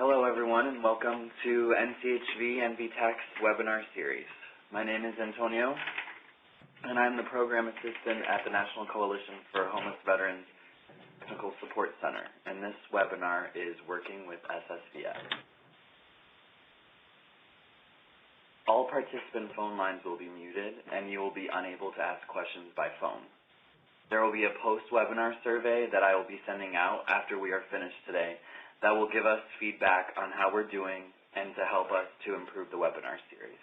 Hello everyone and welcome to NCHV NVTAC's webinar series. My name is Antonio and I'm the Program Assistant at the National Coalition for Homeless Veterans Technical Support Center, and this webinar is working with SSVF. All participant phone lines will be muted and you will be unable to ask questions by phone. There will be a post-webinar survey that I will be sending out after we are finished today that will give us feedback on how we're doing and to help us to improve the webinar series.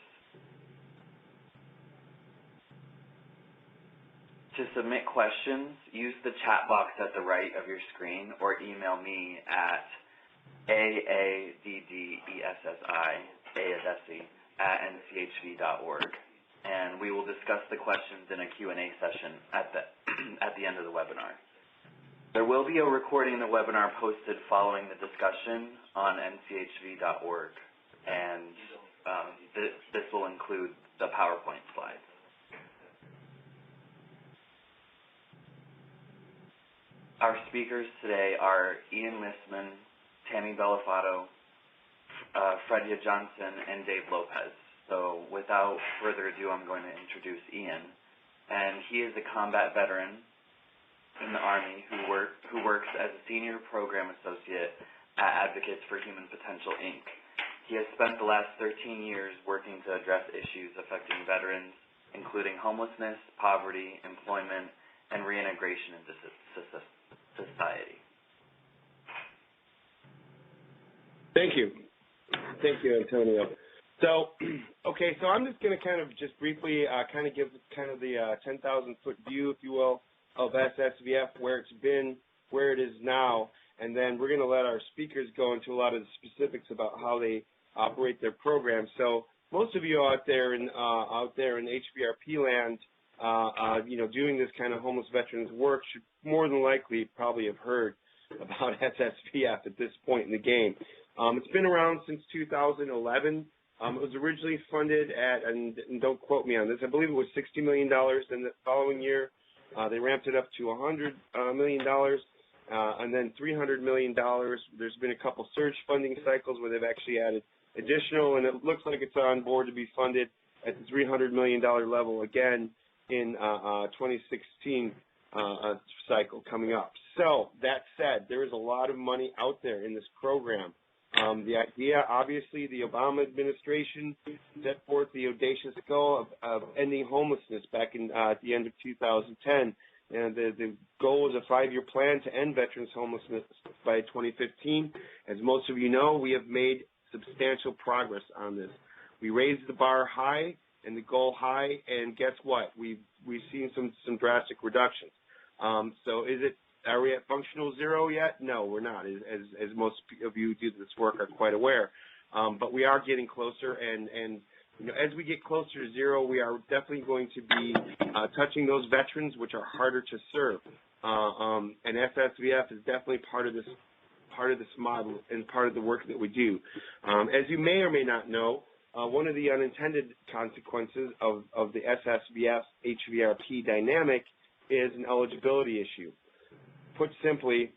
To submit questions, use the chat box at the right of your screen or email me at aaddessi@nchv.org, and we will discuss the questions in a Q&A session at the end of the webinar. There will be a recording of the webinar posted following the discussion on nchv.org, and this will include the PowerPoint slides. Our speakers today are Ian Listman, Tammy Bellafato, Fredia Johnson, and Dave Lopez. So without further ado, I'm going to introduce Ian, and he is a combat veteran in the Army who works as a Senior Program Associate at Advocates for Human Potential, Inc. He has spent the last 13 years working to address issues affecting veterans, including homelessness, poverty, employment, and reintegration into society. Thank you. Thank you, Antonio. So, okay, so I'm just going to kind of just briefly give kind of the 10,000-foot view, if you will, of SSVF, where it's been, where it is now, and then we're going to let our speakers go into a lot of the specifics about how they operate their program. So most of you out there in HVRP land, doing this kind of homeless veterans work should more than likely probably have heard about SSVF at this point in the game. It's been around since 2011. It was originally funded at, and don't quote me on this, I believe it was $60 million, and the following year they ramped it up to $100 million, and then $300 million. There's been a couple surge funding cycles where they've actually added additional, and it looks like it's on board to be funded at the $300 million level again in 2016 cycle coming up. So that said, there is a lot of money out there in this program. The idea, obviously, the Obama administration set forth the audacious goal of ending homelessness back in at the end of 2010, and the goal was a 5-year plan to end veterans homelessness by 2015. As most of you know, we have made substantial progress on this. We raised the bar high and the goal high, and guess what? We've seen some drastic reductions. So are we at functional zero yet? No, we're not, as most of you who do this work are quite aware. But we are getting closer, and as we get closer to zero, we are definitely going to be touching those veterans which are harder to serve. And SSVF is definitely part of this model and part of the work that we do. As you may or may not know, one of the unintended consequences of the SSVF HVRP dynamic is an eligibility issue. Put simply,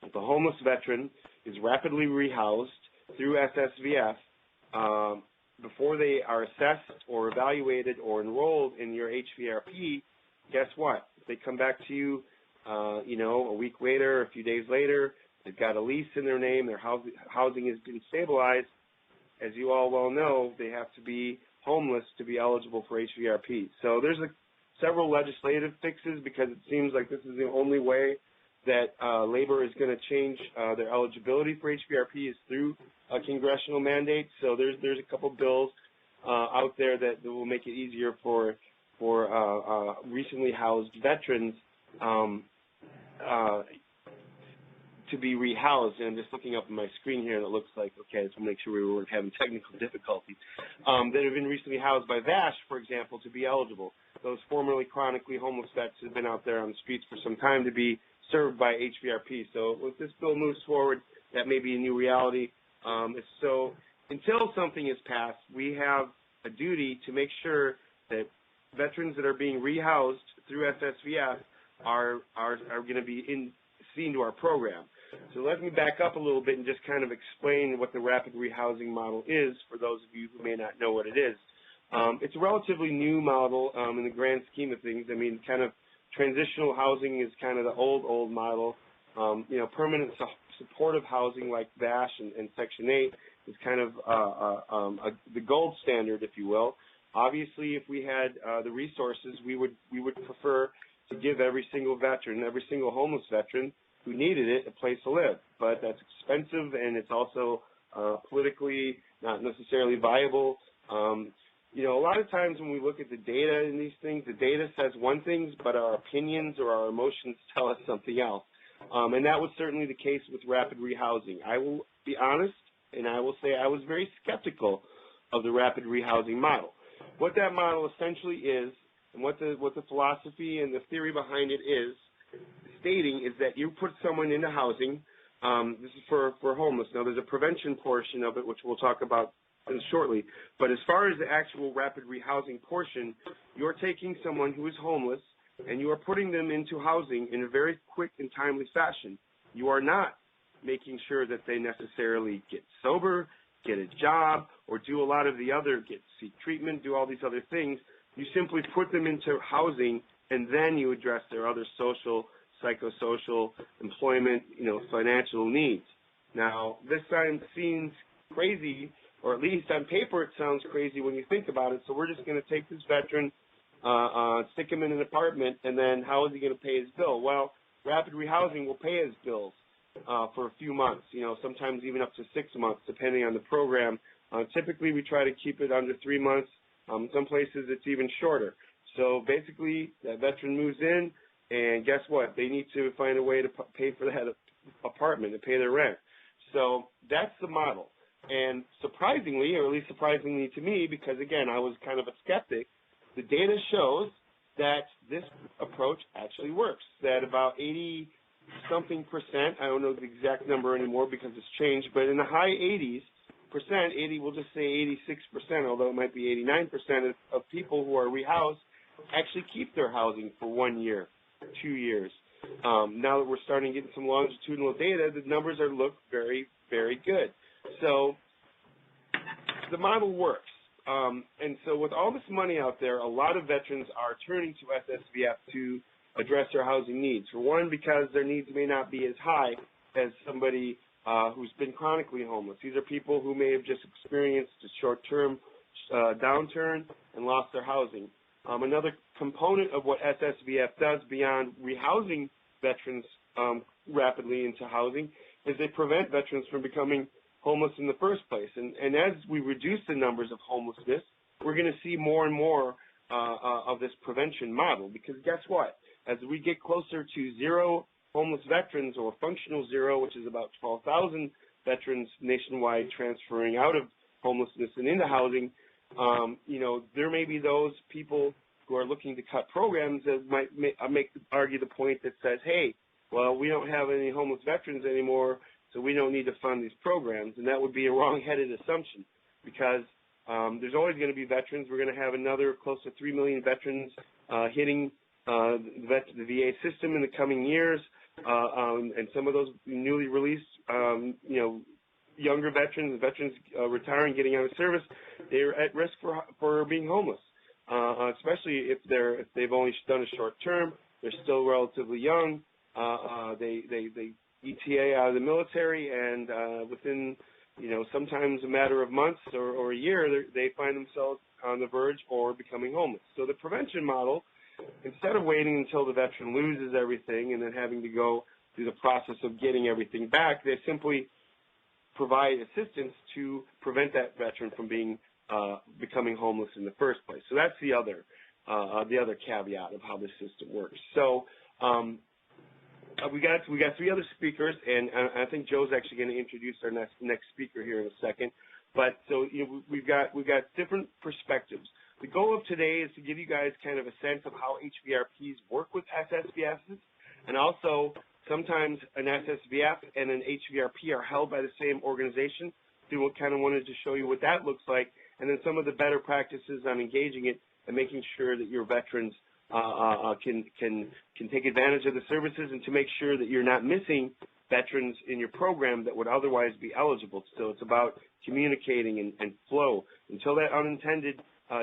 if a homeless veteran is rapidly rehoused through SSVF, before they are assessed or evaluated or enrolled in your HVRP, guess what? If they come back to you, a week later, a few days later, they've got a lease in their name, their housing has been stabilized. As you all well know, they have to be homeless to be eligible for HVRP. So there's several legislative fixes, because it seems like this is the only way that labor is going to change their eligibility for HVRP is through a congressional mandate. So there's a couple bills out there that will make it easier for recently housed veterans to be rehoused. And I'm just looking up on my screen here, and it looks like, okay, let's make sure we weren't having technical difficulties, that have been recently housed by VASH, for example, to be eligible. Those formerly chronically homeless vets have been out there on the streets for some time to be served by HVRP. So if this bill moves forward, that may be a new reality. So until something is passed, we have a duty to make sure that veterans that are being rehoused through SSVF are going to be seen to our program. So let me back up a little bit and just kind of explain what the rapid rehousing model is for those of you who may not know what it is. It's a relatively new model in the grand scheme of things. I mean, kind of transitional housing is kind of the old model. You know, permanent supportive housing like VASH and Section 8 is kind of the gold standard, if you will. Obviously, if we had the resources, we would prefer to give every single veteran, every single homeless veteran who needed it, a place to live. But that's expensive, and it's also politically not necessarily viable. You know, a lot of times when we look at the data in these things, the data says one thing, but our opinions or our emotions tell us something else. And that was certainly the case with rapid rehousing. I will be honest, and I will say I was very skeptical of the rapid rehousing model. What that model essentially is, and what the philosophy and the theory behind it is, stating is that you put someone into housing. This is for homeless. Now, there's a prevention portion of it, which we'll talk about shortly. But as far as the actual rapid rehousing portion, you're taking someone who is homeless and you are putting them into housing in a very quick and timely fashion. You are not making sure that they necessarily get sober, get a job, or do a lot of the other, seek treatment, do all these other things. You simply put them into housing, and then you address their other social, psychosocial, employment, you know, financial needs. Now, this seems crazy, or at least on paper it sounds crazy when you think about it, so we're just going to take this veteran, stick him in an apartment, and then how is he going to pay his bill? Well, rapid rehousing will pay his bills for a few months, you know, sometimes even up to 6 months, depending on the program. Typically, we try to keep it under 3 months. Some places it's even shorter. So basically, that veteran moves in, and guess what? They need to find a way to pay for that apartment, to pay their rent. So that's the model. And surprisingly, or at least surprisingly to me, because again, I was kind of a skeptic, the data shows that this approach actually works, that about 80-something%, I don't know the exact number anymore because it's changed, but in the high 80s%, we'll just say 86%, although it might be 89% of people who are rehoused actually keep their housing for 1 year, 2 years. Now that we're starting to get some longitudinal data, the numbers look very, very good. So the model works. And so with all this money out there, a lot of veterans are turning to SSVF to address their housing needs. For one, because their needs may not be as high as somebody who's been chronically homeless. These are people who may have just experienced a short-term downturn and lost their housing. Another component of what SSVF does beyond rehousing veterans rapidly into housing is they prevent veterans from becoming homeless in the first place. And as we reduce the numbers of homelessness, we're going to see more and more of this prevention model, because guess what? As we get closer to zero homeless veterans, or functional zero, which is about 12,000 veterans nationwide transferring out of homelessness and into housing, you know, there may be those people who are looking to cut programs that might argue the point that says, hey, well, we don't have any homeless veterans anymore, so we don't need to fund these programs. And that would be a wrong-headed assumption, because there's always going to be veterans. We're going to have another close to 3 million veterans hitting the VA system in the coming years, and some of those newly released, you know, younger veterans retiring, getting out of service, they're at risk for being homeless, especially if they've only done a short term. They're still relatively young. They ETA out of the military, and within, you know, sometimes a matter of months or a year, they find themselves on the verge or becoming homeless. So the prevention model, instead of waiting until the veteran loses everything and then having to go through the process of getting everything back, they simply provide assistance to prevent that veteran from becoming homeless in the first place. So that's the other caveat of how this system works. So we got 3 other speakers, and I think Joe's actually going to introduce our next speaker here in a second. But so, you know, we've got different perspectives. The goal of today is to give you guys kind of a sense of how HVRPs work with SSVFs, and also sometimes an SSVF and an HVRP are held by the same organization. So we kind of wanted to show you what that looks like, and then some of the better practices on engaging it and making sure that your veterans can take advantage of the services, and to make sure that you're not missing veterans in your program that would otherwise be eligible. So it's about communicating and flow. Until that unintended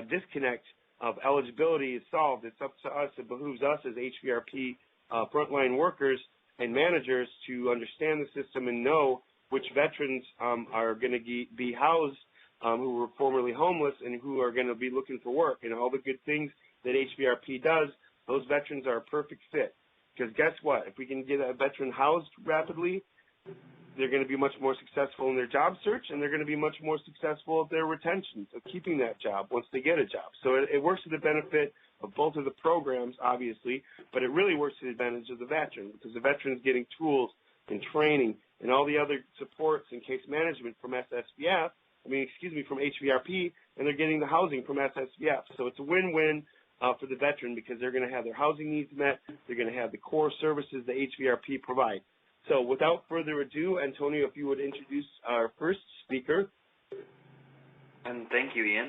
disconnect of eligibility is solved, it's up to us, it behooves us as HVRP frontline workers and managers to understand the system and know which veterans are going to be housed who were formerly homeless and who are going to be looking for work. And all the good things that HVRP does, those veterans are a perfect fit. Because guess what? If we can get a veteran housed rapidly, they're going to be much more successful in their job search, and they're going to be much more successful at their retention, of keeping that job once they get a job. So it works to the benefit of both of the programs, obviously, but it really works to the advantage of the veteran, because the veteran's getting tools and training and all the other supports and case management from SSVF, from HVRP, and they're getting the housing from SSVF. So it's a win-win for the veteran, because they're going to have their housing needs met, they're going to have the core services that HVRP provide. So without further ado, Antonio, if you would introduce our first speaker. And thank you, Ian.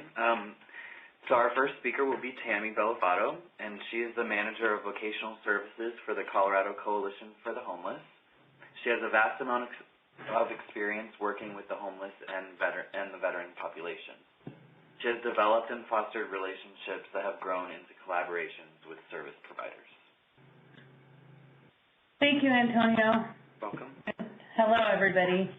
So our first speaker will be Tammy Bellafato, and she is the Manager of Vocational Services for the Colorado Coalition for the Homeless. She has a vast amount of experience working with the homeless and the veteran population. She has developed and fostered relationships that have grown into collaborations with service providers. Thank you, Antonio. Welcome. Hello, everybody.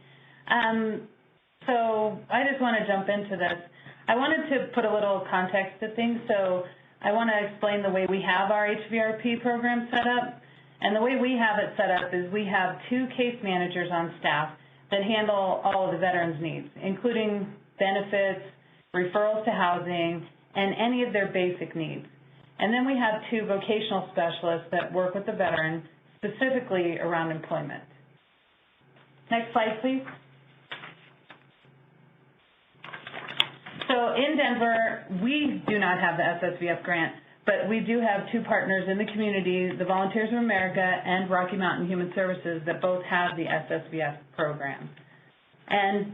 So I just want to jump into this. I wanted to put a little context to things, so I want to explain the way we have our HVRP program set up. And the way we have it set up is we have 2 case managers on staff that handle all of the veterans' needs, including benefits, referrals to housing, and any of their basic needs. And then we have 2 vocational specialists that work with the veteran specifically around employment. Next slide, please. So in Denver, we do not have the SSVF grant, but we do have 2 partners in the community, the Volunteers of America and Rocky Mountain Human Services, that both have the SSVF program. And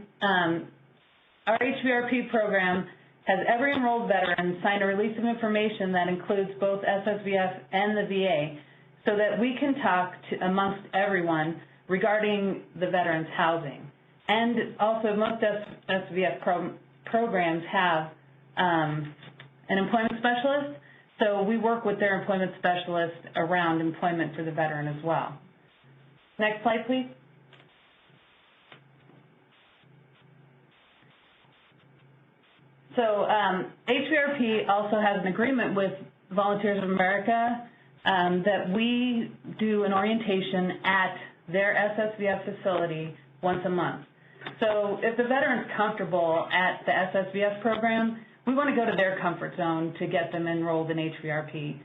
our HVRP program has every enrolled veteran sign a release of information that includes both SSVF and the VA, so that we can talk amongst everyone regarding the veterans' housing. And also, most SSVF programs have an employment specialist, so we work with their employment specialist around employment for the veteran as well. Next slide, please. So HVRP also has an agreement with Volunteers of America that we do an orientation at their SSVF facility once a month. So if the veteran's comfortable at the SSVF program, we want to go to their comfort zone to get them enrolled in HVRP.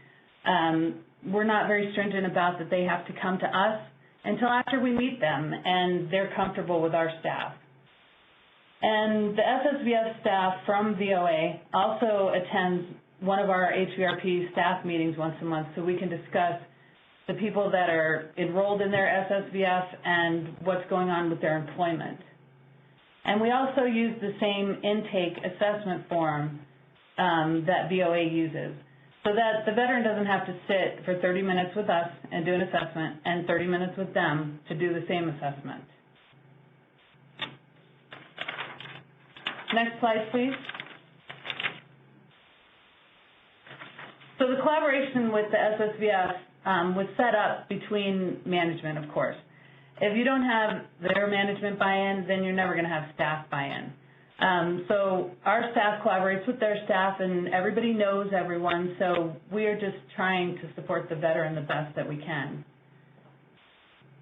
We're not very stringent about that they have to come to us until after we meet them and they're comfortable with our staff. And the SSVF staff from VOA also attends one of our HVRP staff meetings once a month, so we can discuss the people that are enrolled in their SSVF and what's going on with their employment. And we also use the same intake assessment form that VOA uses, so that the veteran doesn't have to sit for 30 minutes with us and do an assessment and 30 minutes with them to do the same assessment. Next slide, please. So the collaboration with the SSVF was set up between management, of course. If you don't have their management buy-in, then you're never going to have staff buy-in. So our staff collaborates with their staff, and everybody knows everyone, so we are just trying to support the veteran the best that we can.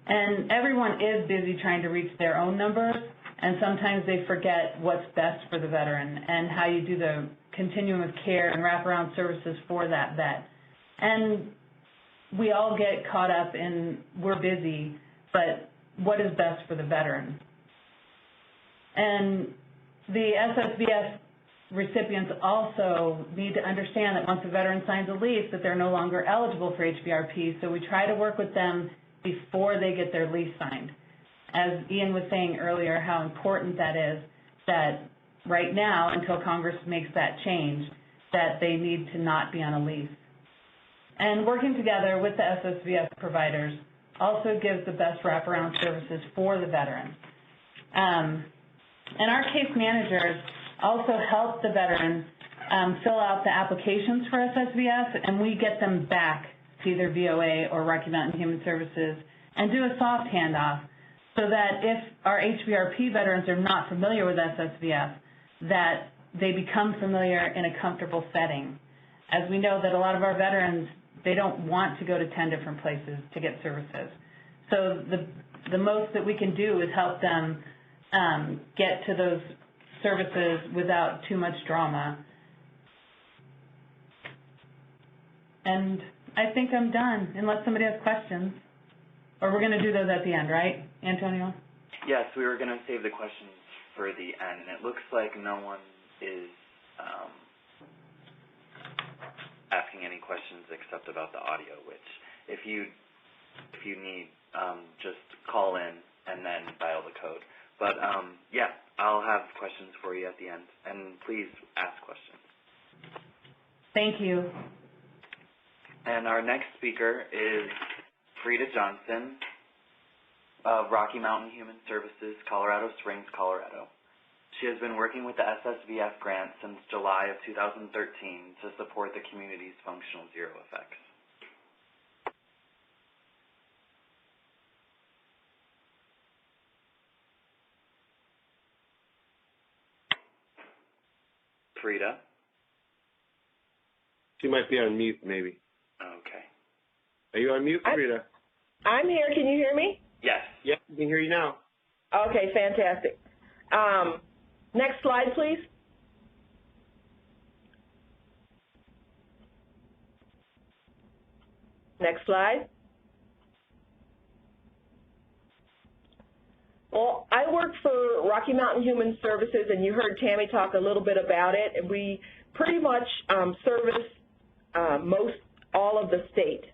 And everyone is busy trying to reach their own numbers, and sometimes they forget what's best for the veteran and how you do the continuum of care and wraparound services for that vet. And we all get caught up in we're busy, but what is best for the veteran? And the SSVF recipients also need to understand that once a veteran signs a lease that they're no longer eligible for HVRP, so we try to work with them before they get their lease signed. As Ian was saying earlier, how important that is, that right now, until Congress makes that change, that they need to not be on a lease. And working together with the SSVF providers also gives the best wraparound services for the veterans. And our case managers also help the veteran fill out the applications for SSVF, and we get them back to either VOA or Rocky Mountain Human Services and do a soft handoff so that if our HVRP veterans are not familiar with SSVF, that they become familiar in a comfortable setting. As we know that a lot of our veterans, they don't want to go to 10 different places to get services. So the most that we can do is help them get to those services without too much drama. And I think I'm done, unless somebody has questions. Or we're going to do those at the end, right, Antonio? Yes, we were going to save the questions for the end. It looks like no one is asking any questions except about the audio, which if you need, just call in and then dial the code. But, yeah, I'll have questions for you at the end, and please ask questions. Thank you. And our next speaker is Frida Johnson of Rocky Mountain Human Services, Colorado Springs, Colorado. She has been working with the SSVF grant since July of 2013 to support the community's functional zero effects. Frida? She might be on mute, maybe. Okay. Are you on mute, Frida? I'm here. Can you hear me? Yes. Yep, we can hear you now. Okay, fantastic. Next slide, please. Next slide. Well, I work for Rocky Mountain Human Services, and you heard Tammy talk a little bit about it, and we pretty much service all of the state,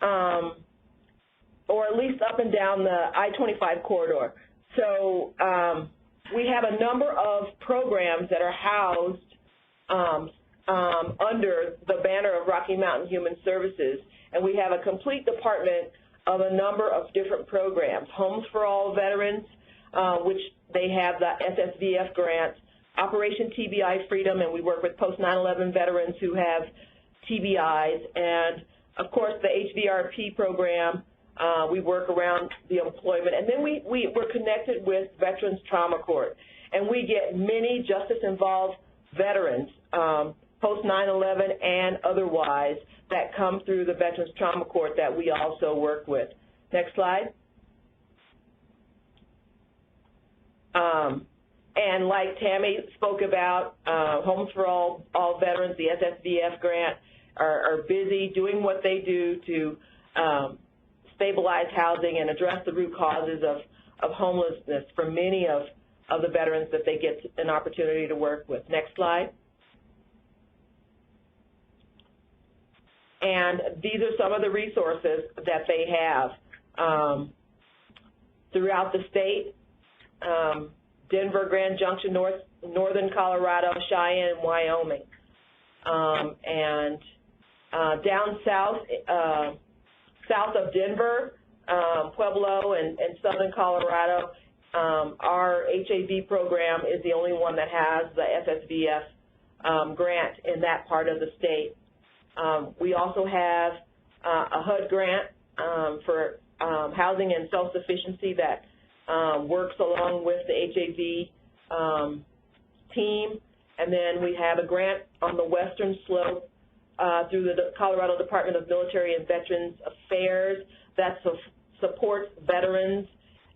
or at least up and down the I-25 corridor. So we have a number of programs that are housed under the banner of Rocky Mountain Human Services, and we have a complete department of a number of different programs. Homes for All Veterans, which they have the SSVF grant, Operation TBI Freedom, and we work with post 9/11 veterans who have TBIs, and of course the HVRP program. We work around the employment, and then we're connected with Veterans Trauma Court, and we get many justice-involved veterans, post 9/11 and otherwise, that come through the Veterans Trauma Court that we also work with. Next slide. And like Tammy spoke about, Homes for All Veterans, the SSVF grant, are busy doing what they do to stabilize housing and address the root causes of homelessness for many of the veterans that they get an opportunity to work with. Next slide. And these are some of the resources that they have throughout the state, Denver, Grand Junction, northern Colorado, Cheyenne, and Wyoming. And down south, south of Denver, Pueblo, and southern Colorado, our HAV program is the only one that has the SSVF grant in that part of the state. We also have a HUD grant for housing and self-sufficiency that works along with the HAV team. And then we have a grant on the western slope through the Colorado Department of Military and Veterans Affairs that supports veterans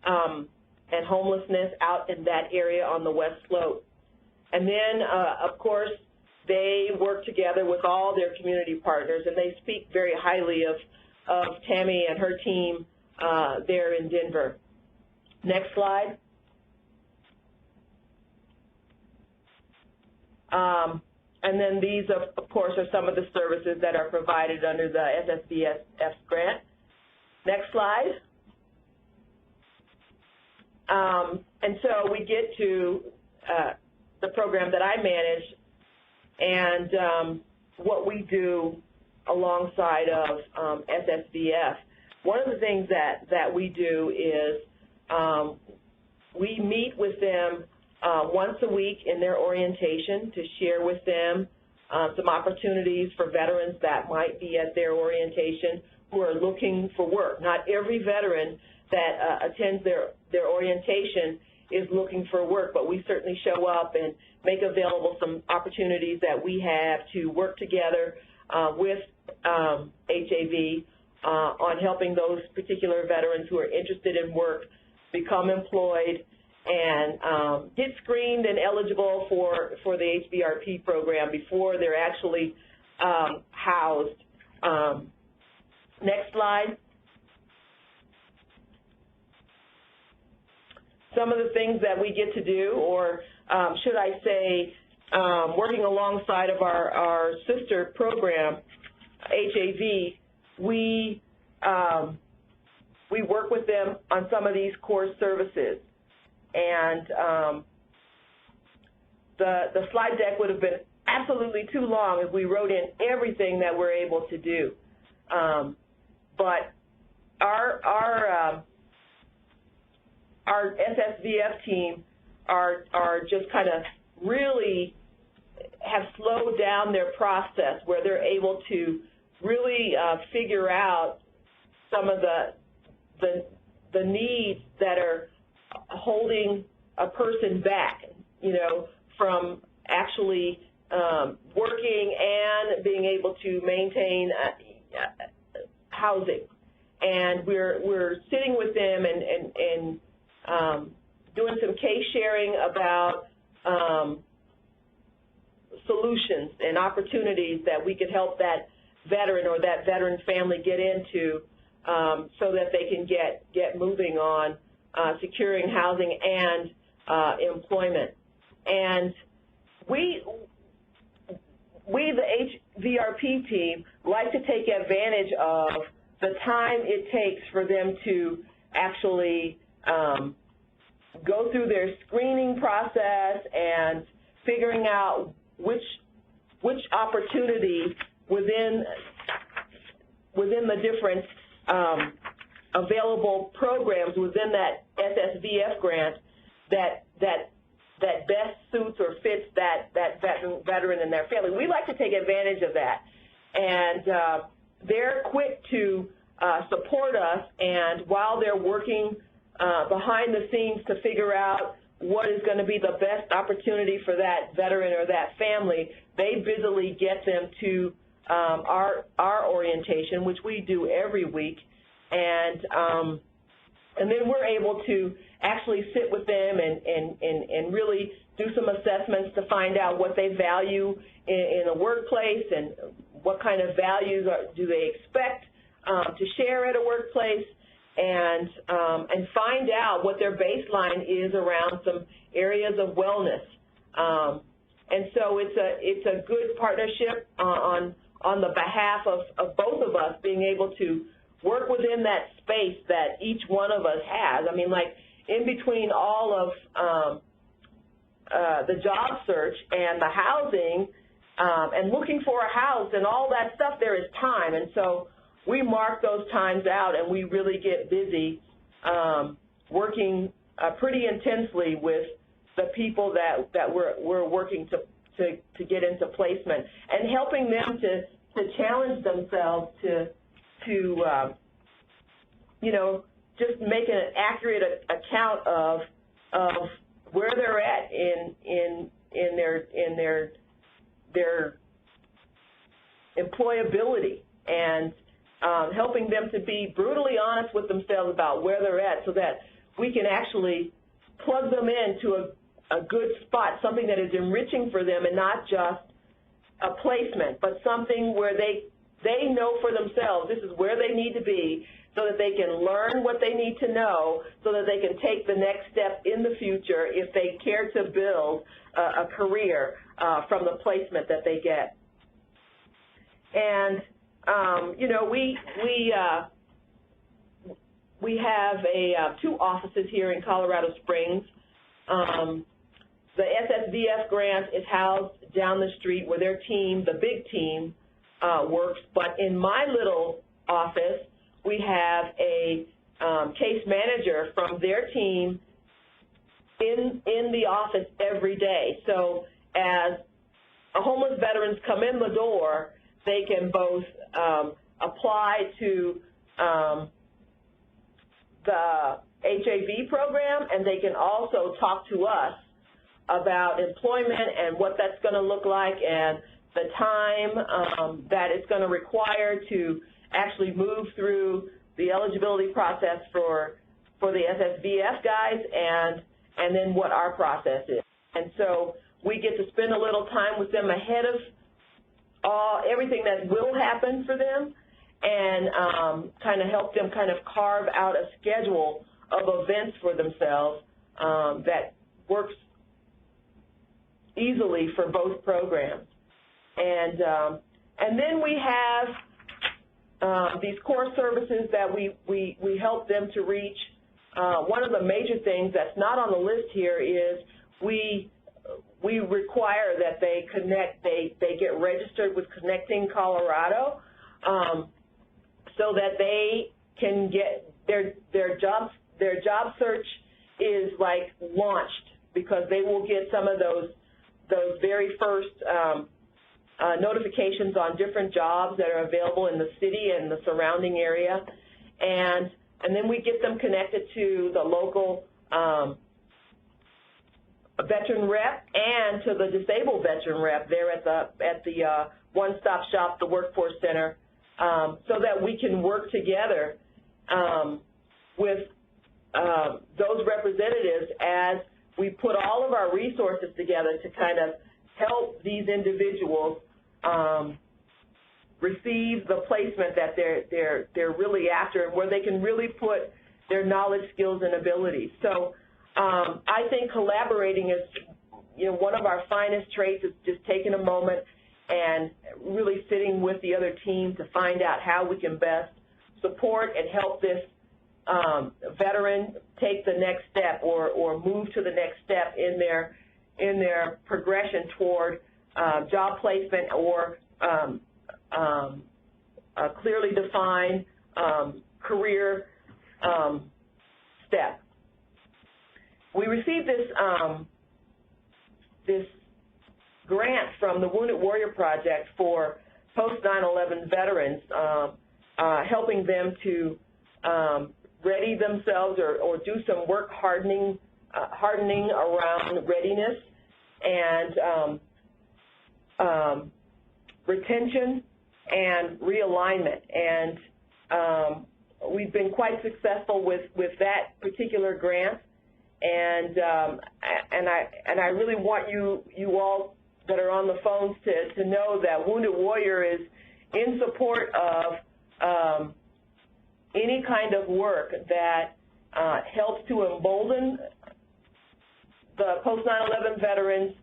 and homelessness out in that area on the west slope. And then, of course, they work together with all their community partners, and they speak very highly of Tammy and her team there in Denver. Next slide. And then these, of course, are some of the services that are provided under the SSVF grant. Next slide. And so we get to the program that I manage, and what we do alongside of SSVF. One of the things that we do is we meet with them once a week in their orientation to share with them some opportunities for veterans that might be at their orientation who are looking for work. Not every veteran that attends their orientation is looking for work, but we certainly show up and make available some opportunities that we have to work together with HAV on helping those particular veterans who are interested in work become employed and get screened and eligible for the HVRP program before they're actually housed. Next slide. Some of the things that we get to do, or should I say, working alongside of our sister program, HAV, we work with them on some of these core services. And the slide deck would have been absolutely too long if we wrote in everything that we're able to do. But our SSVF team are just kind of really have slowed down their process where they're able to really figure out some of the needs that are holding a person back, you know, from actually working and being able to maintain housing. And we're sitting with them and doing some case sharing about solutions and opportunities that we could help that veteran or that veteran family get into so that they can get moving on securing housing and employment. And we, the HVRP team, like to take advantage of the time it takes for them to actually go through their screening process and figuring out which opportunity within the different available programs within that SSVF grant that best suits or fits that veteran and their family. We like to take advantage of that, and they're quick to support us, and while they're working behind the scenes to figure out what is going to be the best opportunity for that veteran or that family, they busily get them to our orientation, which we do every week, and then we're able to actually sit with them and really do some assessments to find out what they value in a workplace and what kind of values do they expect to share at a workplace, and find out what their baseline is around some areas of wellness. And so it's a good partnership on the behalf of both of us being able to work within that space that each one of us has. I mean, like, in between all of the job search and the housing and looking for a house and all that stuff, there is time. And so we mark those times out, and we really get busy working pretty intensely with the people that we're working to get into placement, and helping them to challenge themselves to you know, just make an accurate account of where they're at in their employability, and helping them to be brutally honest with themselves about where they're at, so that we can actually plug them into a good spot, something that is enriching for them and not just a placement, but something where they know for themselves this is where they need to be, so that they can learn what they need to know, so that they can take the next step in the future if they care to build a career from the placement that they get. And you know, we have two offices here in Colorado Springs. The SSVF grant is housed down the street where their team, the big team, works. But in my little office, we have a case manager from their team in the office every day. So as homeless veterans come in the door, they can both apply to the HAV program, and they can also talk to us about employment and what that's going to look like and the time that it's going to require to actually move through the eligibility process for the SSVF guys and then what our process is. And so we get to spend a little time with them ahead of everything that will happen for them and kind of help them kind of carve out a schedule of events for themselves that works easily for both programs. And then we have these core services that we help them to reach. One of the major things that's not on the list here is we require that they connect, they get registered with Connecting Colorado so that they can get their job search is like launched, because they will get some of those very first notifications on different jobs that are available in the city and the surrounding area, and then we get them connected to the local veteran rep and to the disabled veteran rep there at the one-stop shop, the Workforce Center, so that we can work together with those representatives as we put all of our resources together to kind of help these individuals receive the placement that they're really after, and where they can really put their knowledge, skills, and abilities. So I think collaborating is, one of our finest traits is just taking a moment and really sitting with the other team to find out how we can best support and help this veteran take the next step or move to the next step in their progression toward job placement or a clearly defined career step. We received this grant from the Wounded Warrior Project for post-9/11 veterans, helping them to ready themselves or do some work hardening around readiness and retention and realignment. And we've been quite successful with that particular grant. And I really want you all that are on the phones to know that Wounded Warrior is in support of any kind of work that helps to embolden the post-9/11 veterans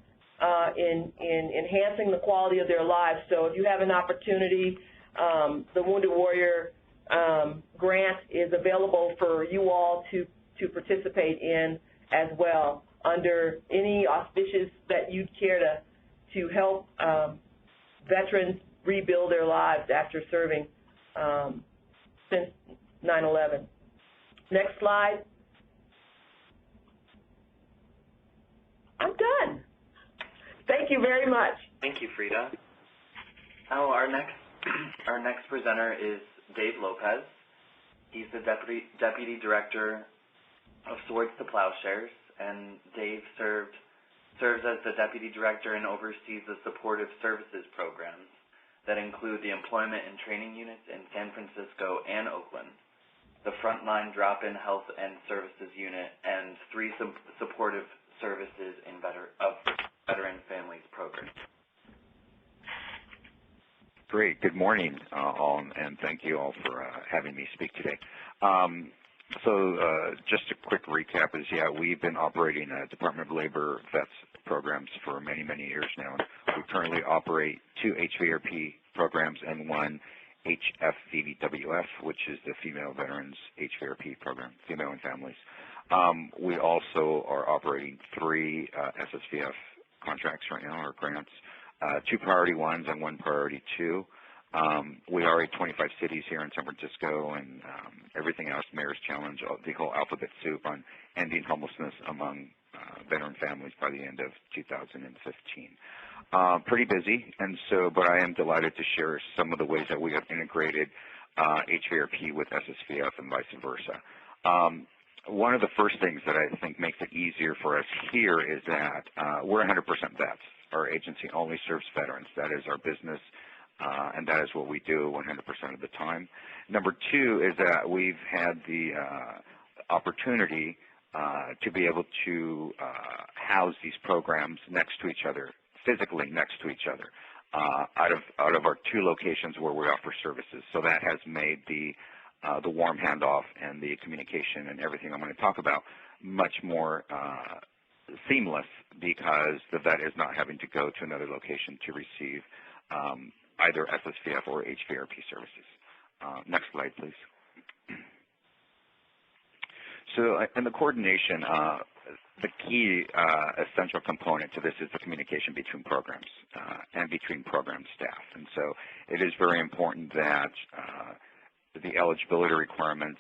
in enhancing the quality of their lives. So if you have an opportunity, the Wounded Warrior grant is available for you all to participate in as well, under any auspices that you'd care to help veterans rebuild their lives after serving since 9/11. Next slide. I'm done. Thank you very much. Thank you, Frida. Now our next presenter is Dave Lopez. He's the Deputy Director of Swords to Plowshares, and Dave serves as the Deputy Director and oversees the Supportive Services programs that include the Employment and Training Units in San Francisco and Oakland, the Frontline Drop-In Health and Services Unit, and 3 Supportive Services in Veteran Families programs. Great. Good morning, all, and thank you all for having me speak today. So just a quick recap is, we've been operating Department of Labor vets programs for many, many years now. We currently operate 2 HVRP programs and 1 HFVWF, which is the Female Veterans HVRP program, Female and Families. We also are operating 3 SSVF contracts right now, or grants, 2 priority 1s and 1 priority 2. We are at 25 cities here in San Francisco, and everything else, Mayor's Challenge, the whole alphabet soup on ending homelessness among veteran families by the end of 2015. Pretty busy, but I am delighted to share some of the ways that we have integrated HVRP with SSVF and vice versa. One of the first things that I think makes it easier for us here is that we're 100% vets. Our agency only serves veterans. That is our business, and that is what we do 100% of the time. Number two is that we've had the opportunity to be able to house these programs next to each other, physically next to each other, out of our two locations where we offer services. So that has made the warm handoff and the communication and everything I'm going to talk about much more seamless, because the vet is not having to go to another location to receive either SSVF or HVRP services. Next slide, please. So in the coordination, the key essential component to this is the communication between programs and between program staff. And so it is very important that the eligibility requirements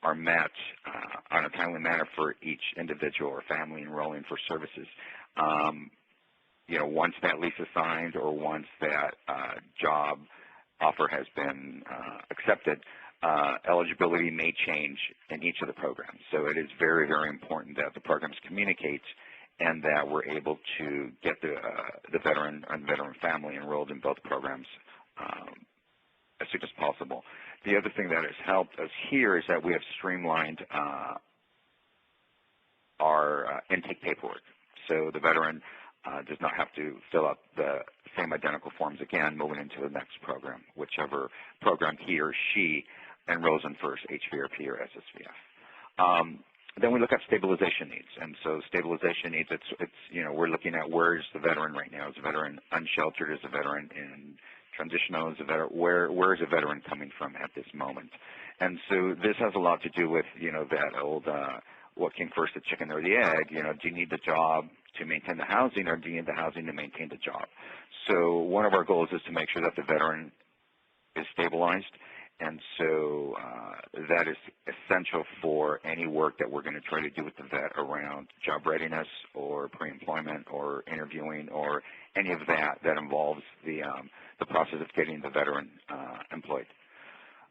are met on a timely manner for each individual or family enrolling for services. Once that lease is signed or once that job offer has been accepted, eligibility may change in each of the programs. So it is very, very important that the programs communicate and that we're able to get the veteran and veteran family enrolled in both programs as soon as possible. The other thing that has helped us here is that we have streamlined our intake paperwork. So the veteran does not have to fill out the same identical forms again moving into the next program, whichever program he or she enrolls in first, HVRP or SSVF. Then we look at stabilization needs, and so stabilization needs, we're looking at where's the veteran right now. Is the veteran unsheltered? Is the veteran in transitional? Is the veteran, where is a veteran coming from at this moment? And so this has a lot to do with, that old, what came first, the chicken or the egg? Do you need the job to maintain the housing, or do you need the housing to maintain the job? So one of our goals is to make sure that the veteran is stabilized, and so that is essential for any work that we're going to try to do with the vet around job readiness or pre-employment or interviewing or any of that involves the process of getting the veteran employed.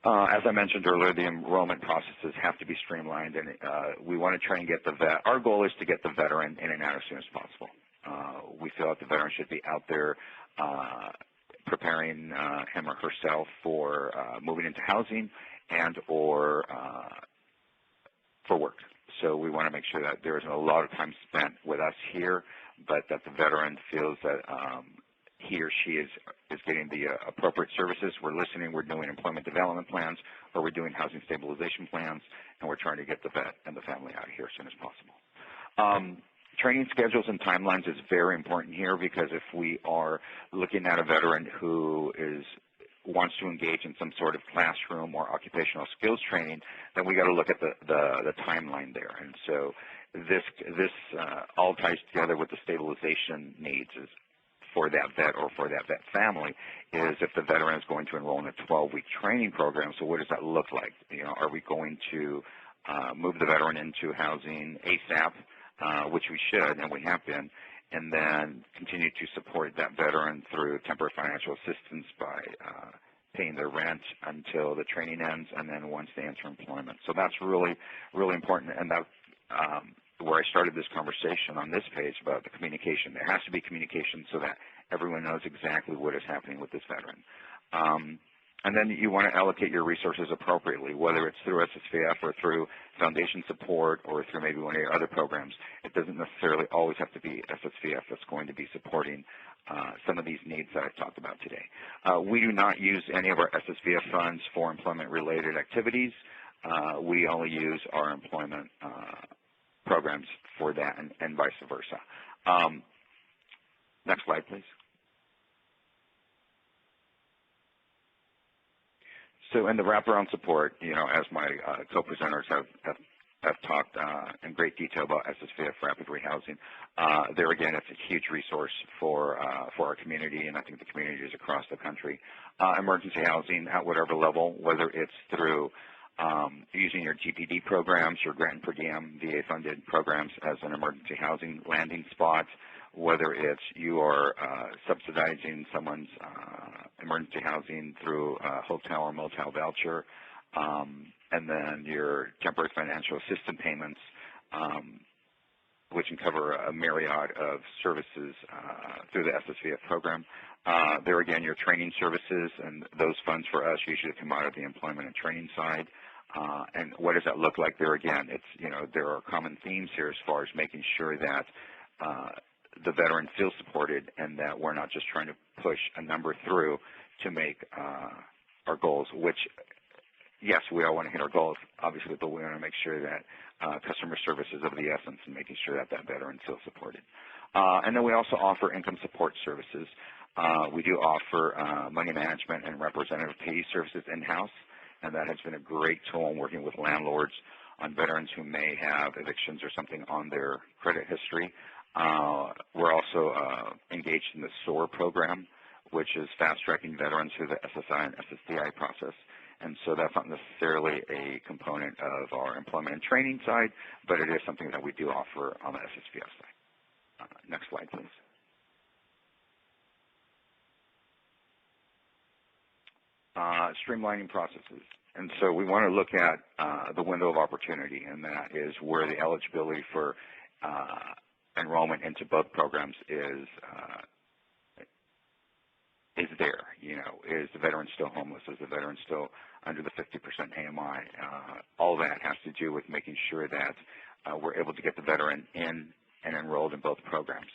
As I mentioned earlier, the enrollment processes have to be streamlined, and we want to try and get the vet. Our goal is to get the veteran in and out as soon as possible. We feel that the veteran should be out there preparing him or herself for moving into housing and or for work. So we want to make sure that there is a lot of time spent with us here, but that the veteran feels that he or she is getting the appropriate services. We're listening, we're doing employment development plans, or we're doing housing stabilization plans, and we're trying to get the vet and the family out of here as soon as possible. Training schedules and timelines is very important here, because if we are looking at a veteran who wants to engage in some sort of classroom or occupational skills training, then we got to look at the timeline there. And so this all ties together with the stabilization needs for that vet or for that vet family, is if the veteran is going to enroll in a 12-week training program, so what does that look like? Are we going to move the veteran into housing ASAP, which we should, and we have been, and then continue to support that veteran through temporary financial assistance by paying their rent until the training ends, and then once they enter employment. So that's really, really important, and that's where I started this conversation on this page about the communication. There has to be communication so that everyone knows exactly what is happening with this veteran. And then you want to allocate your resources appropriately, whether it's through SSVF or through foundation support or through maybe one of your other programs. It doesn't necessarily always have to be SSVF that's going to be supporting some of these needs that I've talked about today. We do not use any of our SSVF funds for employment-related activities. We only use our employment programs for that, and vice versa. Next slide, please. So in the wraparound support, as my co-presenters have have talked in great detail about SSVF rapid rehousing. There again, it's a huge resource for our community, and I think the communities across the country. Emergency housing at whatever level, whether it's through using your GPD programs, your grant per diem, VA-funded programs as an emergency housing landing spot, whether it's you are subsidizing someone's emergency housing through a hotel or motel voucher, and then your temporary financial assistance payments, which can cover a myriad of services through the SSVF program. There again, your training services, and those funds for us usually come out of the employment and training side. And what does that look like? There again, it's, there are common themes here as far as making sure that the veteran feels supported and that we're not just trying to push a number through to make our goals, which, yes, we all want to hit our goals, obviously, but we want to make sure that customer service is of the essence and making sure that that veteran feels supported. And then we also offer income support services. We do offer money management and representative pay services in-house, and that has been a great tool in working with landlords on veterans who may have evictions or something on their credit history. We're also engaged in the SOAR program, which is fast-tracking veterans through the SSI and SSDI process. And so that's not necessarily a component of our employment and training side, but it is something that we do offer on the SSVF side. Next slide, please. Streamlining processes. And so we want to look at the window of opportunity, and that is where the eligibility for enrollment into both programs is there. Is the veteran still homeless? Is the veteran still under the 50% AMI? All that has to do with making sure that we're able to get the veteran in and enrolled in both programs.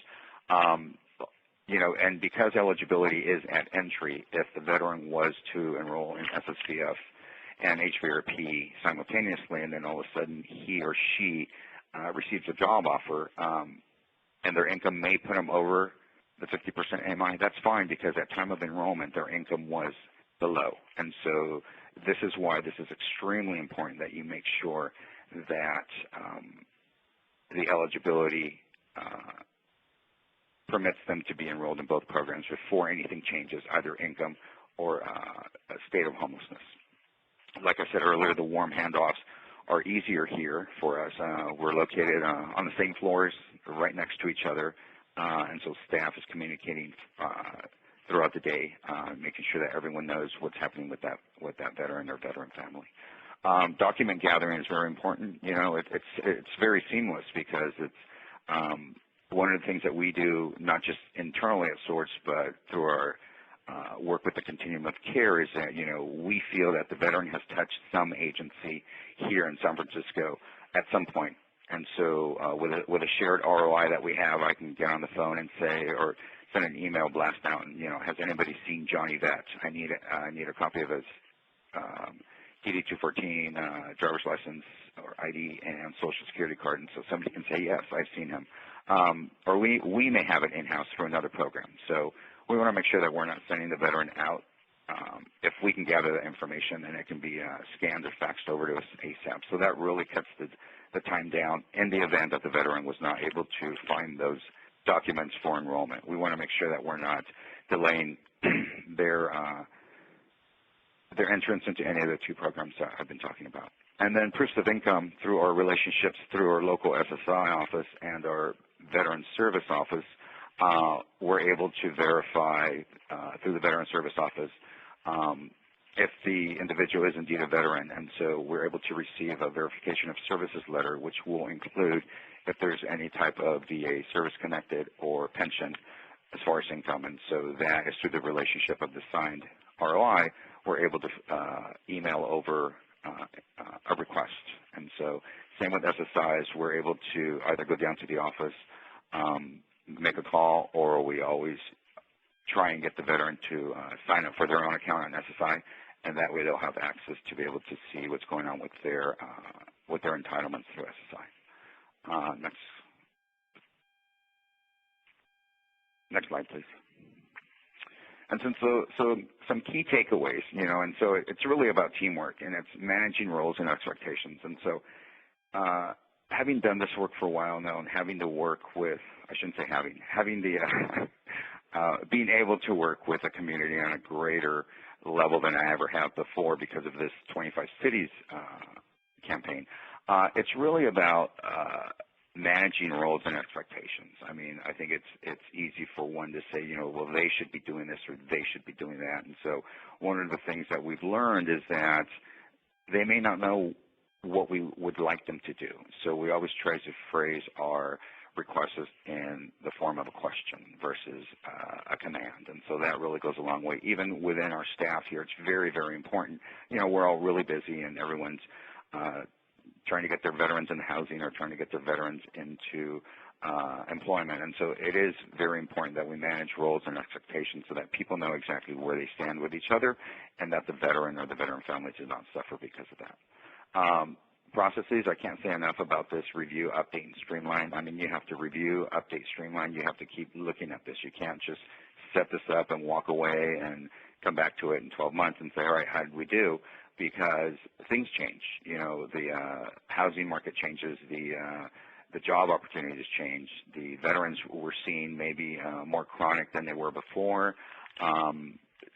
And because eligibility is at entry, if the veteran was to enroll in SSVF and HVRP simultaneously, and then all of a sudden he or she receives a job offer, and their income may put them over the 50% AMI, that's fine, because at time of enrollment their income was below. And so this is why this is extremely important that you make sure that the eligibility permits them to be enrolled in both programs before anything changes, either income or a state of homelessness. Like I said earlier, the warm handoffs are easier here for us. We're located on the same floors, right next to each other, and so staff is communicating throughout the day, making sure that everyone knows what's happening with that veteran or veteran family. Document gathering is very important. It's very seamless because it's one of the things that we do, not just internally at SOARTS, but through our work with the continuum of care, is that, we feel that the veteran has touched some agency here in San Francisco at some point. And so with a shared ROI that we have, I can get on the phone and say, or send an email blast out, and, has anybody seen Johnny Vet? I need a copy of his TD-214, driver's license or ID and social security card. And so somebody can say, yes, I've seen him. Or we may have it in-house for another program. So we want to make sure that we're not sending the veteran out. If we can gather that information, then it can be scanned or faxed over to us ASAP. So that really cuts the time down in the event that the veteran was not able to find those documents for enrollment. We want to make sure that we're not delaying their entrance into any of the two programs that I've been talking about. And then proofs of income through our relationships through our local SSI office and our Veteran Service Office. We're able to verify through the Veteran Service Office if the individual is indeed a veteran, and so we're able to receive a verification of services letter, which will include if there's any type of VA service-connected or pension as far as income. And so that is through the relationship of the signed ROI, we're able to email over a request. And so same with SSIs, we're able to either go down to the office, make a call, or we always try and get the veteran to sign up for their own account on SSI, and that way they'll have access to be able to see what's going on with their entitlements through SSI. Next slide, please. And so some key takeaways, and so it's really about teamwork, and it's managing roles and expectations. And so having done this work for a while now and having to work with, I shouldn't say having the, being able to work with a community on a greater level than I ever have before because of this 25 Cities campaign, it's really about managing roles and expectations. I mean, I think it's easy for one to say, you know, well, they should be doing this or they should be doing that. And so one of the things that we've learned is that they may not know what we would like them to do. So we always try to phrase our requests in the form of a question versus a command. And so that really goes a long way. Even within our staff here, it's very, very important. You know, we're all really busy and everyone's trying to get their veterans in housing or trying to get their veterans into employment. And so it is very important that we manage roles and expectations so that people know exactly where they stand with each other and that the veteran or the veteran family does not suffer because of that. Processes, I can't say enough about this: review, update, and streamline. I mean, you have to review, update, streamline. You have to keep looking at this. You can't just set this up and walk away and come back to it in 12 months and say, all right, how did we do? Because things change. You know, the housing market changes, the job opportunities change. The veterans we're seeing may be more chronic than they were before.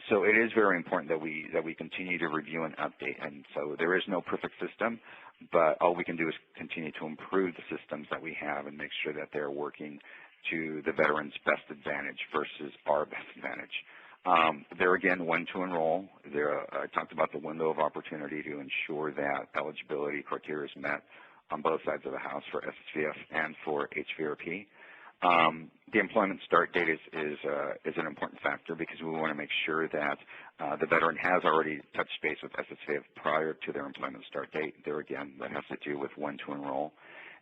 So it is very important that we continue to review and update. And so there is no perfect system, but all we can do is continue to improve the systems that we have and make sure that they're working to the veterans' best advantage versus our best advantage. There again, when to enroll. I talked about the window of opportunity to ensure that eligibility criteria is met on both sides of the house for SSVF and for HVRP. The employment start date is an important factor because we want to make sure that the veteran has already touched base with SSVF prior to their employment start date. There again, that has to do with when to enroll.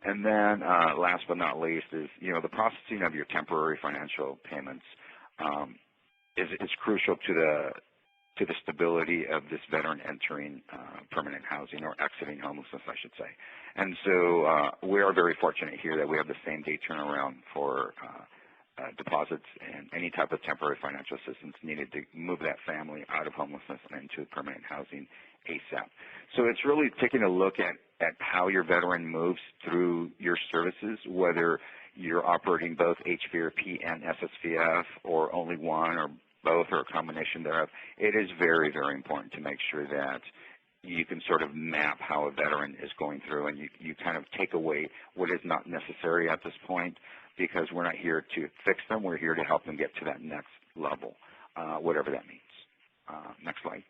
And then last but not least is, you know, the processing of your temporary financial payments is crucial to the stability of this veteran entering permanent housing or exiting homelessness, I should say. And so we are very fortunate here that we have the same day turnaround for deposits and any type of temporary financial assistance needed to move that family out of homelessness and into permanent housing ASAP. So it's really taking a look at how your veteran moves through your services, whether you're operating both HVRP and SSVF or only one or both or a combination thereof. It is very, very important to make sure that you can sort of map how a veteran is going through and you kind of take away what is not necessary at this point because we're not here to fix them. We're here to help them get to that next level, whatever that means. Next slide.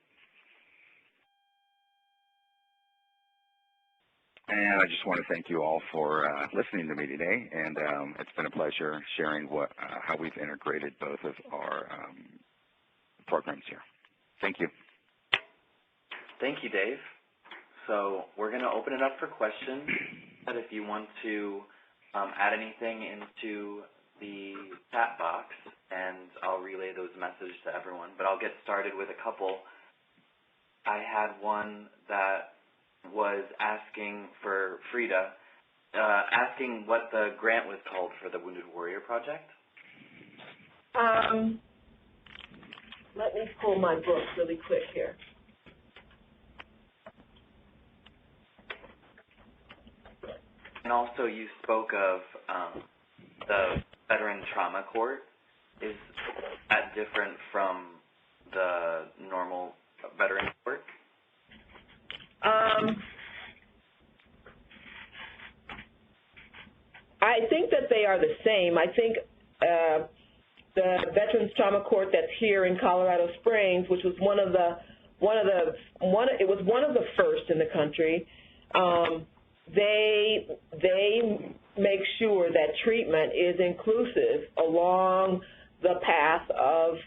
And I just want to thank you all for listening to me today, and it's been a pleasure sharing how we've integrated both of our programs here. Thank you. Thank you, Dave. So we're going to open it up for questions. But if you want to add anything into the chat box, and I'll relay those messages to everyone. But I'll get started with a couple. I had one that was asking for Frida, asking what the grant was called for the Wounded Warrior Project. Let me pull my book really quick here. And also you spoke of the Veteran Trauma Court. Is that different from the normal Veteran Court? I think that they are the same. I think the Veterans Trauma Court that's here in Colorado Springs, which was one of the first in the country. They make sure that treatment is inclusive along the path of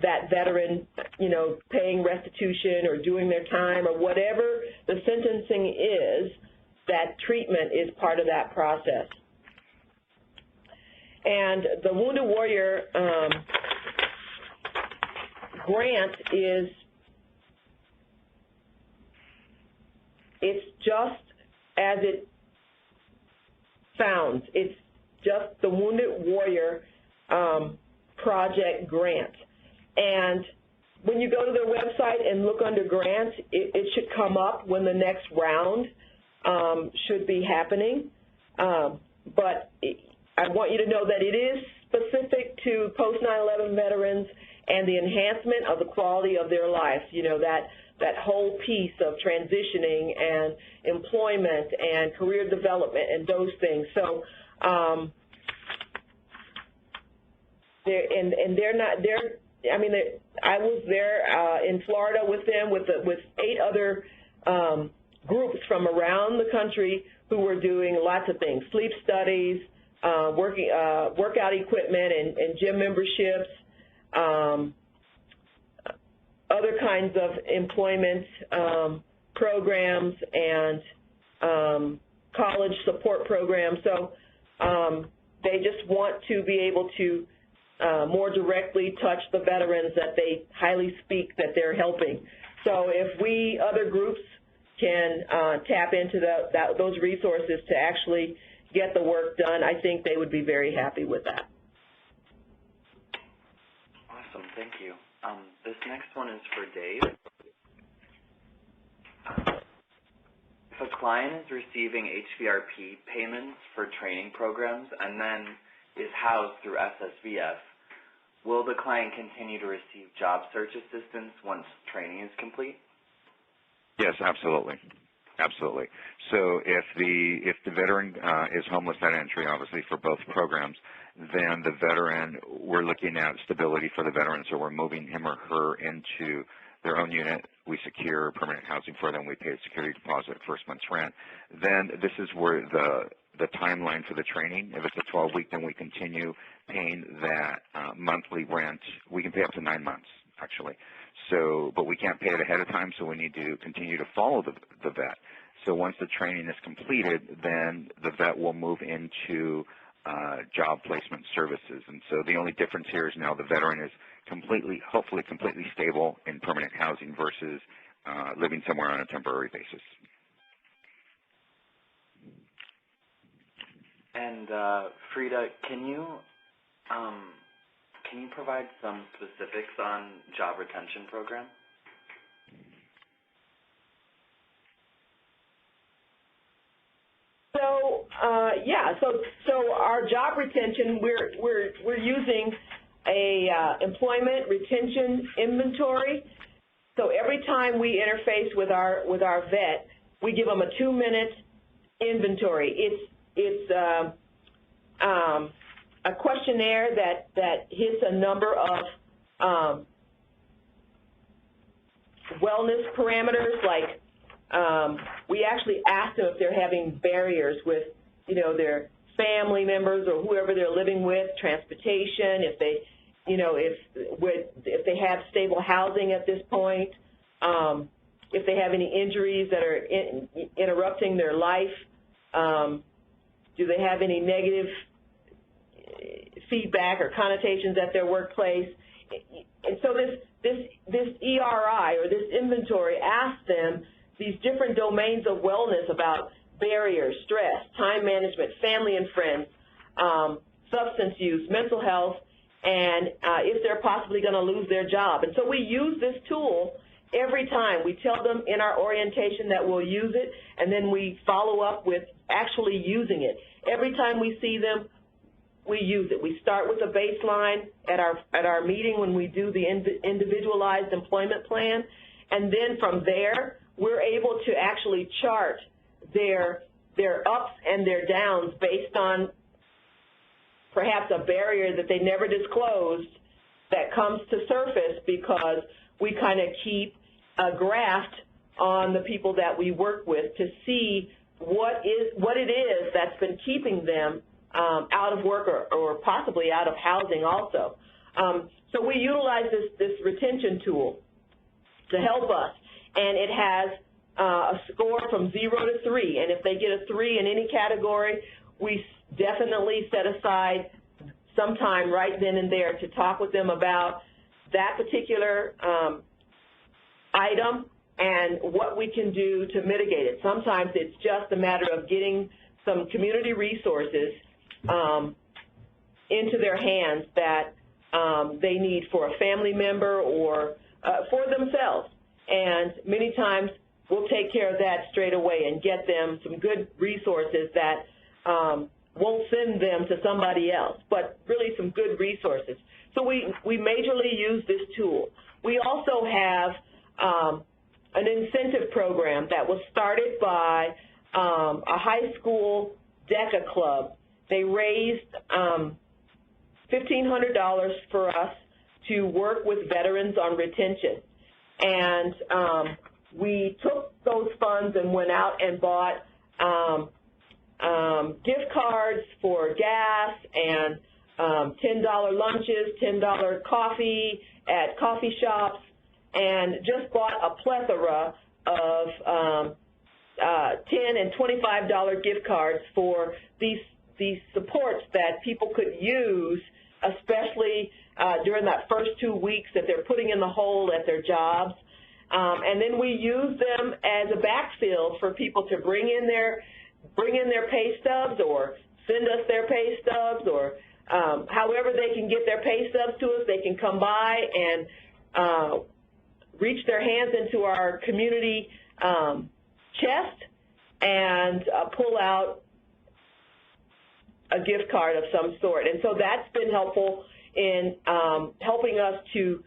that veteran, you know, paying restitution or doing their time or whatever the sentencing is, that treatment is part of that process. And the Wounded Warrior grant it's just as it sounds. It's just the Wounded Warrior Project grant. And when you go to their website and look under grants, it should come up when the next round should be happening. But I want you to know that it is specific to post-9/11 veterans and the enhancement of the quality of their life, that whole piece of transitioning and employment and career development and those things. So, I was there in Florida with them with 8 other groups from around the country who were doing lots of things: sleep studies, workout equipment and gym memberships, other kinds of employment programs and college support programs. So they just want to be able to more directly touch the veterans that they highly speak that they're helping. So if we, other groups, can tap into those resources to actually get the work done, I think they would be very happy with that. Awesome, thank you. This next one is for Dave. If a client is receiving HVRP payments for training programs and then is housed through SSVF, will the client continue to receive job search assistance once training is complete? Yes, absolutely. Absolutely. So if the veteran is homeless at entry, obviously for both programs, then the veteran, we're looking at stability for the veteran, so we're moving him or her into their own unit. We secure permanent housing for them. We pay a security deposit, first month's rent. Then this is where the timeline for the training, if it's a 12-week, then we continue paying that monthly rent. We can pay up to 9 months, actually. So, but we can't pay it ahead of time, so we need to continue to follow the vet. So once the training is completed, then the vet will move into job placement services. And so the only difference here is now the veteran is hopefully completely stable in permanent housing versus living somewhere on a temporary basis. And Frida, can you provide some specifics on job retention program? So so our job retention, we're using a employment retention inventory. So every time we interface with our vet, we give them a 2-minute inventory. It's a questionnaire that hits a number of wellness parameters, like we actually ask them if they're having barriers with, their family members or whoever they're living with, transportation, if they, if they have stable housing at this point, if they have any injuries that are interrupting their life, do they have any negative feedback or connotations at their workplace. And so this ERI, or this inventory, asks them these different domains of wellness about barriers, stress, time management, family and friends, substance use, mental health, and if they're possibly going to lose their job. And so we use this tool every time. We tell them in our orientation that we'll use it, and then we follow up with actually using it. Every time we see them, we use it. We start with a baseline at our meeting when we do the individualized employment plan, and then from there, we're able to actually chart their ups and their downs based on perhaps a barrier that they never disclosed that comes to surface because we kind of keep a graph on the people that we work with to see what it is that's been keeping them out of work or possibly out of housing also. So we utilize this retention tool to help us, and it has a score from 0 to 3, and if they get a 3 in any category, we definitely set aside some time right then and there to talk with them about that particular item and what we can do to mitigate it. Sometimes it's just a matter of getting some community resources into their hands that they need for a family member or for themselves. And many times we'll take care of that straight away and get them some good resources that won't send them to somebody else, but really some good resources. So we majorly use this tool. We also have an incentive program that was started by a high school DECA club. They raised $1,500 for us to work with veterans on retention. And we took those funds and went out and bought gift cards for gas and $10 lunches, $10 coffee at coffee shops, and just bought a plethora of $10 and $25 gift cards for these supports that people could use, especially during that first 2 weeks that they're putting in the hole at their jobs. And then we use them as a backfill for people to bring in their pay stubs or send us their pay stubs, or however they can get their pay stubs to us. They can come by and reach their hands into our community chest and pull out a gift card of some sort. And so that's been helpful in helping us to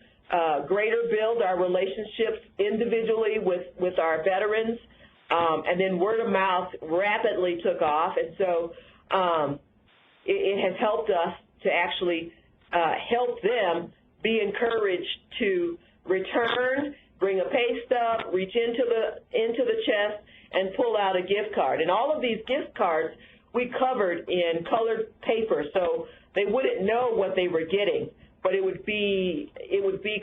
greater build our relationships individually with our veterans. And then word of mouth rapidly took off, and so it has helped us to actually help them be encouraged to return, bring a pay stub, reach into the chest, and pull out a gift card. And all of these gift cards we covered in colored paper, so they wouldn't know what they were getting, but it would be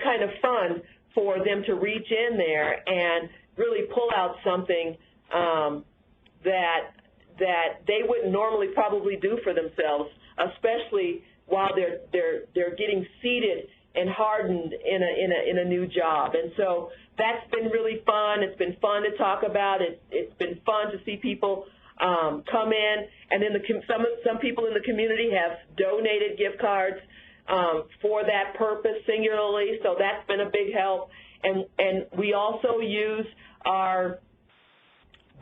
kind of fun for them to reach in there and really pull out something that they wouldn't normally probably do for themselves, especially while they're getting seated and hardened in a new job. And so that's been really fun. It's been fun to talk about. It's been fun to see people come in, and then some people in the community have donated gift cards for that purpose singularly. So that's been a big help. And we also use our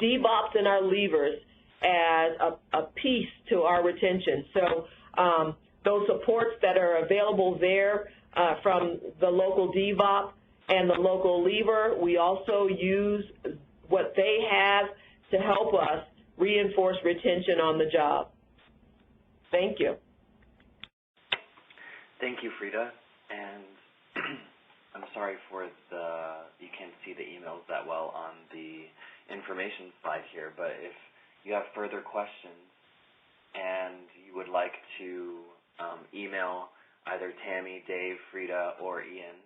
DBOPs and our levers as a piece to our retention. So those supports that are available there from the local DBOP and the local lever, we also use what they have to help us reinforce retention on the job. Thank you. Thank you, Frida. And I'm sorry for you can't see the emails that well on the information slide here, but if you have further questions and you would like to email either Tammy, Dave, Frida, or Ian,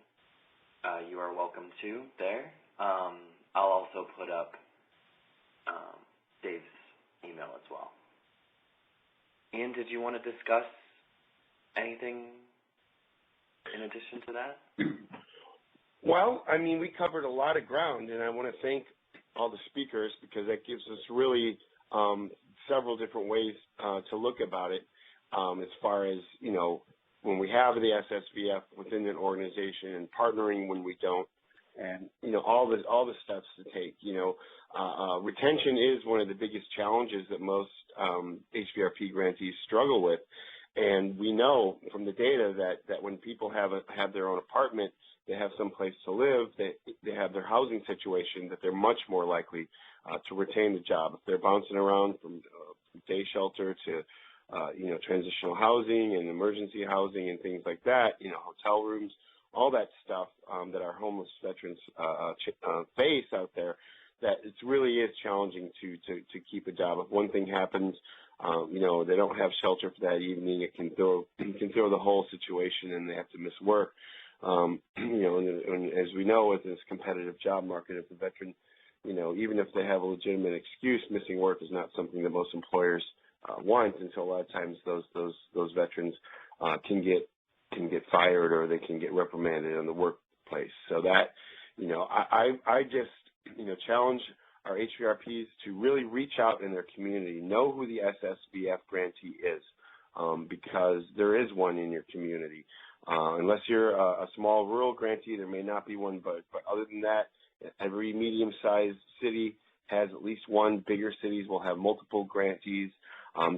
you are welcome to there. I'll also put up Dave's email as well. Ian, did you want to discuss anything in addition to that? Well, I mean, we covered a lot of ground, and I want to thank all the speakers because that gives us really several different ways to look about it as far as, you know, when we have the SSVF within an organization and partnering when we don't, and, you know, all the steps to take. You know, retention is one of the biggest challenges that most HVRP grantees struggle with. And we know from the data that when people have their own apartment, they have some place to live, they have their housing situation, that they're much more likely to retain the job. If they're bouncing around from day shelter to, you know, transitional housing and emergency housing and things like that, you know, hotel rooms, all that stuff that our homeless veterans face out there, that it really is challenging to keep a job. If one thing happens, you know, they don't have shelter for that evening, it can throw the whole situation and they have to miss work. You know, and as we know, with this competitive job market, if the veteran, you know, even if they have a legitimate excuse, missing work is not something that most employers want. And so a lot of times those veterans can get fired or they can get reprimanded in the workplace. So that, you know, I just, you know, challenge our HVRPs to really reach out in their community, know who the SSVF grantee is, because there is one in your community. Unless you're a small rural grantee, there may not be one, but other than that, Every medium-sized city has at least one. Bigger cities will have multiple grantees.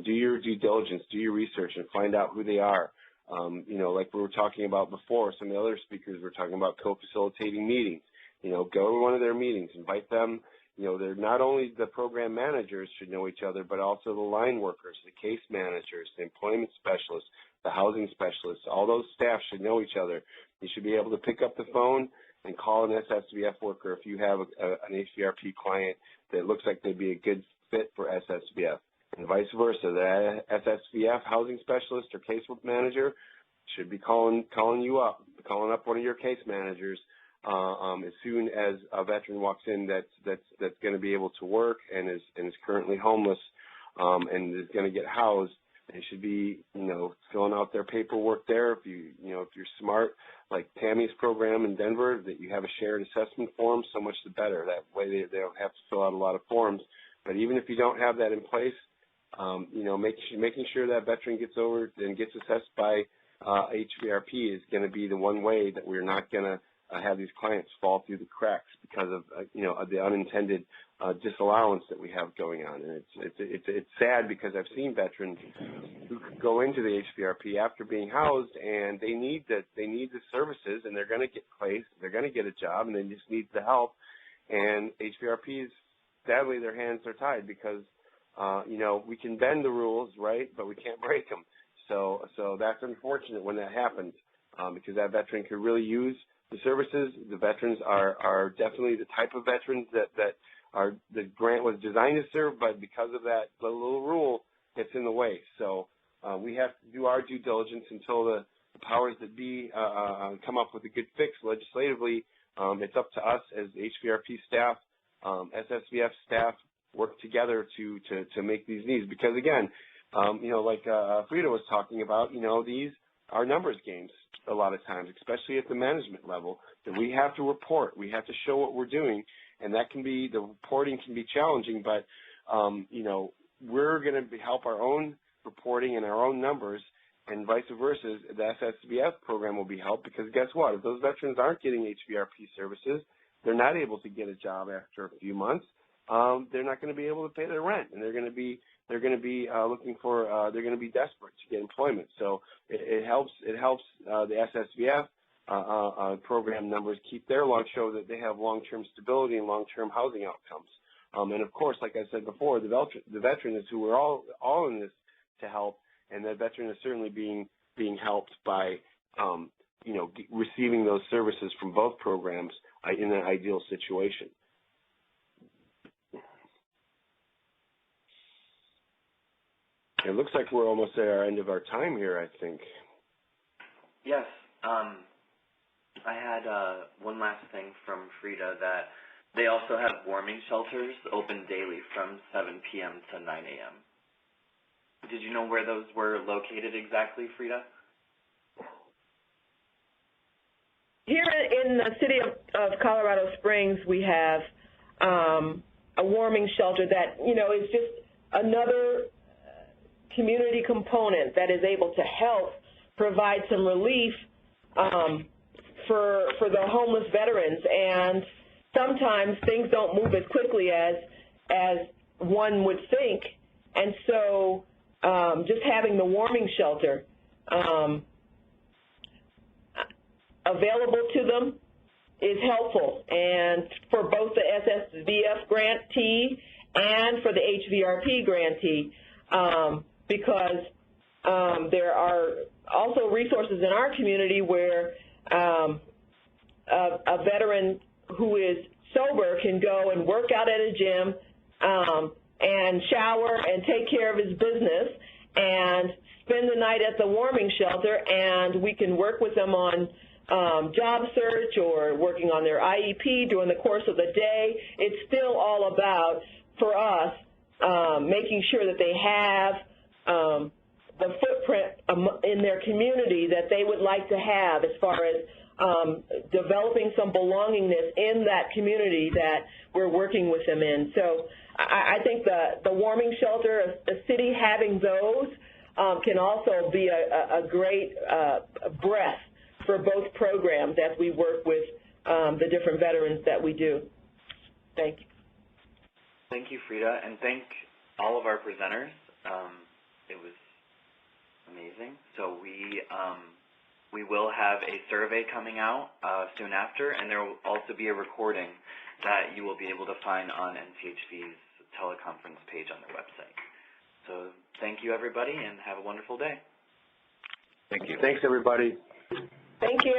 Do your due diligence, do your research, and find out who they are. You know, like we were talking about before, some of the other speakers were talking about co-facilitating meetings. You know, go to one of their meetings, invite them. You know, they're not only the program managers should know each other, but also the line workers, the case managers, the employment specialists, the housing specialists. All those staff should know each other. You should be able to pick up the phone and call an SSVF worker if you have an HVRP client that looks like they'd be a good fit for SSVF, and vice versa. The SSVF housing specialist or case manager should be calling up one of your case managers as soon as a veteran walks in that's going to be able to work and is currently homeless and is going to get housed. They should be, you know, filling out their paperwork there. If you're smart, like Tammy's program in Denver, that you have a shared assessment form, so much the better. That way they don't have to fill out a lot of forms. But even if you don't have that in place, you know, making sure that veteran gets over and gets assessed by HVRP is going to be the one way that we're not going to have these clients fall through the cracks because of you know, the unintended disallowance that we have going on. And it's sad because I've seen veterans who go into the HVRP after being housed and they need the services, and they're going to get placed, they're going to get a job, and they just need the help. And HVRPs, sadly, their hands are tied because you know, we can bend the rules, right, but we can't break them. So that's unfortunate when that happens because that veteran could really use the services. The veterans are definitely the type of veterans that the grant was designed to serve, but because of that little rule, gets in the way. So we have to do our due diligence until the powers that be come up with a good fix legislatively. It's up to us as HVRP staff, SSVF staff, work together to make these needs. Because again, you know, like Frida was talking about, you know, these are numbers games a lot of times, especially at the management level, that we have to report. We have to show what we're doing, and that can be, the reporting can be challenging, but, you know, we're going to help our own reporting and our own numbers, and vice versa. The SSVF program will be helped because guess what? If those veterans aren't getting HVRP services, they're not able to get a job after a few months. They're not going to be able to pay their rent, and they're going to be looking for, they're going to be desperate to get employment. So it helps the SSVF program numbers keep their show that they have long-term stability and long-term housing outcomes. And of course, like I said before, the veteran is who we're all in this to help, and that veteran is certainly being helped by, you know, receiving those services from both programs in an ideal situation. It looks like we're almost at our end of our time here, I think. Yes. I had one last thing from Frida, that they also have warming shelters open daily from 7 p.m. to 9 a.m. Did you know where those were located exactly, Frida? Here in the city of Colorado Springs, we have a warming shelter that, you know, is just another community component that is able to help provide some relief for the homeless veterans. And sometimes things don't move as quickly as one would think. And so just having the warming shelter available to them is helpful, and for both the SSVF grantee and for the HVRP grantee, because there are also resources in our community where a veteran who is sober can go and work out at a gym and shower and take care of his business and spend the night at the warming shelter, and we can work with them on job search or working on their IEP during the course of the day. It's still all about, for us, making sure that they have the footprint in their community that they would like to have as far as developing some belongingness in that community that we're working with them in. So I think the warming shelter, a city having those, can also be a great breath for both programs as we work with the different veterans that we do. Thank you. Thank you, Frida, and thank all of our presenters. It was amazing. So we will have a survey coming out soon after, and there will also be a recording that you will be able to find on NCHV's teleconference page on their website. So thank you, everybody, and have a wonderful day. Thank you. Thanks, everybody. Thank you.